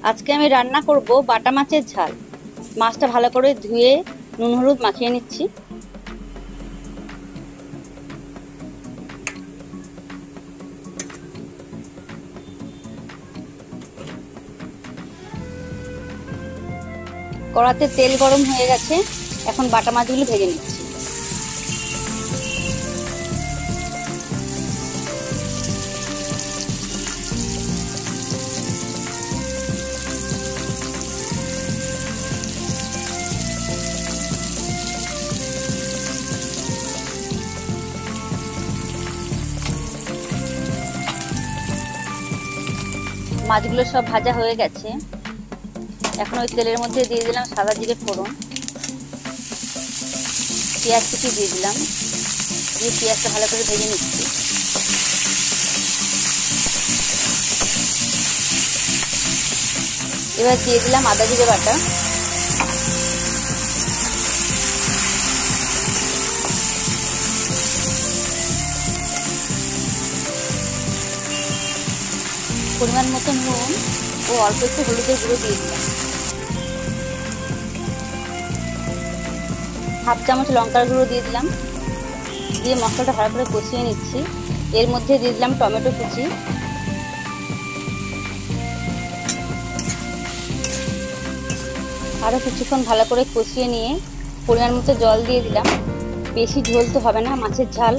আজকে আমি রান্না করব বাটা মাছের ঝাল। মাছটা ভালো করে ধুয়ে নুন হলুদ মাখিয়ে নিচ্ছি। কড়াতে তেল গরম হয়ে গেছে, এখন বাটা মাছগুলো ভেজে নিচ্ছি। মাছগুলো সব ভাজা হয়ে গেছে, এখন ওই তেলের মধ্যে দিয়ে দিলাম সাদা জিরে ফোড়ন, পেঁয়াজ কুচি দিয়ে দিলাম, দিয়ে পেঁয়াজটা ভালো করে ভেজে নিচ্ছি। এবার দিয়ে দিলাম আদা জিরে বাটা, পরিমাণ মতো নুন ও অল্প একটু হলুদের গুঁড়ো দিয়ে দিলাম, হাফ চামচ লঙ্কার গুঁড়ো দিয়ে দিলাম। দিয়ে মশলাটা ভালো করে কষিয়ে নিচ্ছি। এর মধ্যে দিয়ে দিলাম টমেটো কুচি, আরও কিছুক্ষণ ভালো করে কষিয়ে নিয়ে পরিমাণ মতো জল দিয়ে দিলাম। বেশি ঝোল তো হবে না, মাছের ঝাল,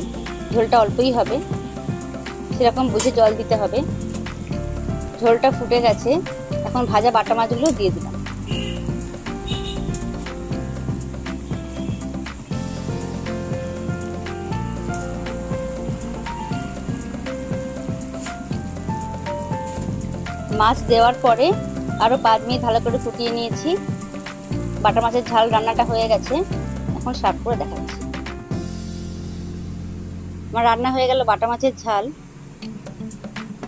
ঝোলটা অল্পই হবে, সেরকম বুঝে জল দিতে হবে। ঝোলটা ফুটে গেছে, এখন ভাজা বাটা মাছগুলো দিয়ে দিলাম। মাছ দেওয়ার পরে আরও 5 মিনিট ভালো করে ফুটিয়ে নিয়েছি। বাটা মাছের ঝাল রান্নাটা হয়ে গেছে, এখন সার্ভ করে দেখাচ্ছি। আমার রান্না হয়ে গেল বাটা মাছের ঝাল।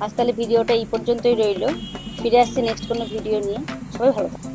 আজ তাহলে ভিডিওটা এই পর্যন্তই রইল। ফিরে আসছি নেক্সট কোনো ভিডিও নিয়ে। সবাই ভালো থাকুন।